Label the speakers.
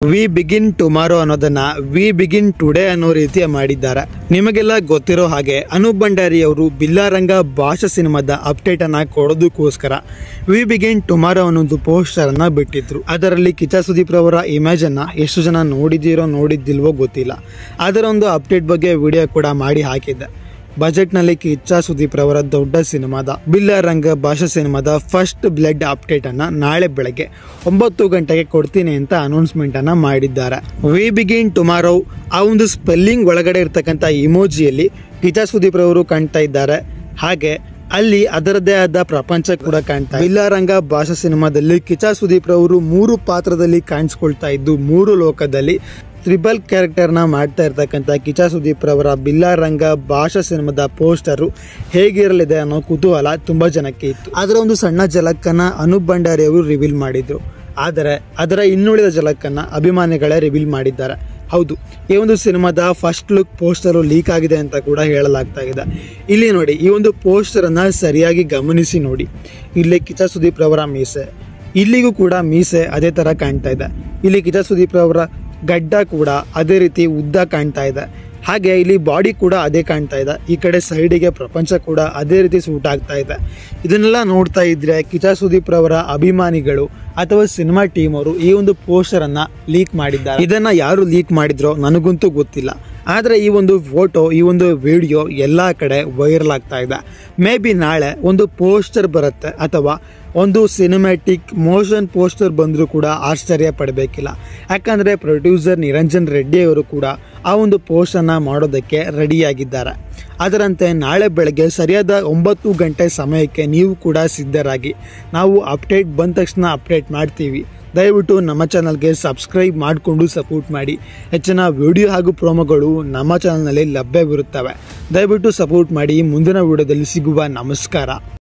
Speaker 1: V begin tomorrow ಅನ್ನೋದನ್ನ V begin today ಅನ್ನೋ ರೀತಿಯ ಮಾಡಿದ್ದಾರೆ. ನಿಮಗೆಲ್ಲ ಗೊತ್ತಿರೋ ಹಾಗೆ ಅನೂಪ್ ಭಂಡಾರಿ ಅವರು ಬಿಲ್ಲಾರಂಗ ಭಾಷಾ ಸಿನಿಮಾದ ಅಪ್ಡೇಟ್ ಅನ್ನ ಕೊಡೋದಕ್ಕೋಸ್ಕರ ವಿ ಬಿಗಿನ್ ಟುಮಾರೋ ಅನ್ನೊಂದು ಪೋಸ್ಟರ್ ಅನ್ನ ಬಿಟ್ಟಿದ್ರು. ಅದರಲ್ಲಿ ಕಿಚ್ಚ ಸುದೀಪ್ ಅವರ ಇಮೇಜ್ ಅನ್ನ ಎಷ್ಟು ಜನ ನೋಡಿದಿಲ್ವೋ ಗೊತ್ತಿಲ್ಲ. ಅದರ ಒಂದು ಅಪ್ಡೇಟ್ ಬಗ್ಗೆ ವಿಡಿಯೋ ಕೂಡ ಮಾಡಿ ಹಾಕಿದ್ದೆ. ಬಜೆಟ್ ನಲ್ಲಿ ಕಿಚ್ಚ ಸುದೀಪ್ ರವರ ದೊಡ್ಡ ಸಿನಿಮಾದ ಬಿಲ್ಲಾರಂಗ ಭಾಷಾ ಸಿನಿಮಾದ ಫಸ್ಟ್ ಬ್ಲಡ್ ಅಪ್ಡೇಟ್ ಅನ್ನ ನಾಳೆ ಬೆಳಗ್ಗೆ 9 ಗಂಟೆಗೆ ಕೊಡ್ತೀನಿ ಅಂತ ಅನೌನ್ಸ್ಮೆಂಟ್ ಅನ್ನ ಮಾಡಿದ್ದಾರೆ. ವಿ ಬಿಗಿನ್ ಟುಮಾರೋ ಆ ಒಂದು ಸ್ಪೆಲ್ಲಿಂಗ್ ಒಳಗಡೆ ಇರ್ತಕ್ಕಂಥ ಇಮೋಜಿಯಲ್ಲಿ ಕಿಚ್ಚ ಸುದೀಪ್ ರವರು ಕಾಣ್ತಾ ಇದ್ದಾರೆ. ಹಾಗೆ ಅಲ್ಲಿ ಅದರದೇ ಆದ ಪ್ರಪಂಚ ಕೂಡ ಕಾಣ್ತಾ ಇದೆ. ಬಿಲ್ಲಾರಂಗ ಭಾಷಾ ಸಿನಿಮಾದಲ್ಲಿ ಕಿಚ್ಚ ಸುದೀಪ್ ರವರು 3 ಪಾತ್ರದಲ್ಲಿ ಕಾಣಿಸ್ಕೊಳ್ತಾ ಇದ್ದು 3 ಲೋಕದಲ್ಲಿ ಟ್ರಿಬಲ್ ಕ್ಯಾರೆಕ್ಟರ್ ನ ಮಾಡ್ತಾ ಇರ್ತಕ್ಕಂಥ ಕಿಚ್ಚ ಸುದೀಪ್ ರವರ ಬಿಲ್ಲಾರಂಗ ಭಾಷಾ ಸಿನಿಮಾದ ಪೋಸ್ಟರ್ ಹೇಗಿರಲಿದೆ ಅನ್ನೋ ಕುತೂಹಲ ತುಂಬಾ ಜನಕ್ಕೆ ಇತ್ತು. ಅದರ ಒಂದು ಸಣ್ಣ ಝಲಕ್ಕನ್ನ ಅನೂಪ್ ಭಂಡಾರಿ ಅವರು ರಿವೀಲ್ ಮಾಡಿದ್ರು. ಆದರೆ ಅದರ ಇನ್ನುಳಿದ ಝಲಕ್ಕನ್ನ ಅಭಿಮಾನಿಗಳೇ ರಿವೀಲ್ ಮಾಡಿದ್ದಾರೆ. ಹೌದು, ಈ ಒಂದು ಸಿನಿಮಾದ ಫಸ್ಟ್ ಲುಕ್ ಪೋಸ್ಟರ್ ಲೀಕ್ ಆಗಿದೆ ಅಂತ ಕೂಡ ಹೇಳಲಾಗ್ತಾ ಇದೆ. ಇಲ್ಲಿ ನೋಡಿ, ಈ ಒಂದು ಪೋಸ್ಟರ್ ಅನ್ನ ಸರಿಯಾಗಿ ಗಮನಿಸಿ ನೋಡಿ. ಇಲ್ಲಿ ಕಿಚ್ಚ ಸುದೀಪ್ ರವರ ಮೀಸೆ, ಇಲ್ಲಿಗೂ ಕೂಡ ಮೀಸೆ ಅದೇ ತರ ಕಾಣ್ತಾ ಇದೆ. ಇಲ್ಲಿ ಕಿಚ್ಚ ಸುದೀಪ್ ರವರ ಗಡ್ಡ ಕೂಡ ಅದೇ ರೀತಿ ಉದ್ದ ಕಾಣ್ತಾ ಇದೆ. ಹಾಗೆ ಇಲ್ಲಿ ಬಾಡಿ ಕೂಡ ಅದೇ ಕಾಣ್ತಾ ಇದೆ. ಈ ಕಡೆ ಸೈಡಿಗೆ ಪ್ರಪಂಚ ಕೂಡ ಅದೇ ರೀತಿ ಸೂಟ್ ಆಗ್ತಾ ಇದೆ. ಇದನ್ನೆಲ್ಲ ನೋಡ್ತಾ ಇದ್ರೆ ಕಿಚ್ಚ ಸುದೀಪ್ ರವರ ಅಭಿಮಾನಿಗಳು ಅಥವಾ ಸಿನಿಮಾ ಟೀಮ್ ಅವರು ಈ ಒಂದು ಪೋಸ್ಟರ್ ಅನ್ನ ಲೀಕ್ ಮಾಡಿದ್ದಾರೆ. ಇದನ್ನ ಯಾರು ಲೀಕ್ ಮಾಡಿದ್ರೋ ನನಗಂತೂ ಗೊತ್ತಿಲ್ಲ. ಆದ್ರೆ ಈ ಒಂದು ಫೋಟೋ, ಈ ಒಂದು ವಿಡಿಯೋ ಎಲ್ಲಾ ಕಡೆ ವೈರಲ್ ಆಗ್ತಾ ಇದೆ. ಮೇ ಬಿ ನಾಳೆ ಒಂದು ಪೋಸ್ಟರ್ ಬರುತ್ತೆ ಅಥವಾ ಒಂದು ಸಿನಿಮ್ಯಾಟಿಕ್ ಮೋಷನ್ ಪೋಸ್ಟರ್ ಬಂದರೂ ಕೂಡ ಆಶ್ಚರ್ಯ ಪಡಬೇಕಿಲ್ಲ. ಯಾಕಂದ್ರೆ ಪ್ರೊಡ್ಯೂಸರ್ ನಿರಂಜನ್ ರೆಡ್ಡಿ ಅವರು ಕೂಡ ಆ ಒಂದು ಪೋಸ್ಟ್ ಅನ್ನ ಮಾಡೋದಕ್ಕೆ ರೆಡಿಯಾಗಿದ್ದಾರೆ. ಅದರಂತೆ ನಾಳೆ ಬೆಳಗ್ಗೆ ಸರಿಯಾದ 9 ಗಂಟೆ ಸಮಯಕ್ಕೆ ನೀವು ಕೂಡ ಸಿದ್ಧರಾಗಿ. ನಾವು ಅಪ್ಡೇಟ್ ಬಂದ ತಕ್ಷಣ ಅಪ್ಡೇಟ್ ಮಾಡ್ತೀವಿ. ದಯವಿಟ್ಟು ನಮ್ಮ ಚಾನಲ್ಗೆ ಸಬ್ಸ್ಕ್ರೈಬ್ ಮಾಡಿಕೊಂಡು ಸಪೋರ್ಟ್ ಮಾಡಿ. ಹೆಚ್ಚಿನ ವಿಡಿಯೋ ಹಾಗೂ ಪ್ರೋಮೋಗಳು ನಮ್ಮ ಚಾನಲ್ನಲ್ಲಿ ಲಭ್ಯವಿರುತ್ತವೆ. ದಯವಿಟ್ಟು ಸಪೋರ್ಟ್ ಮಾಡಿ. ಮುಂದಿನ ವಿಡಿಯೋದಲ್ಲಿ ಸಿಗುವ. ನಮಸ್ಕಾರ.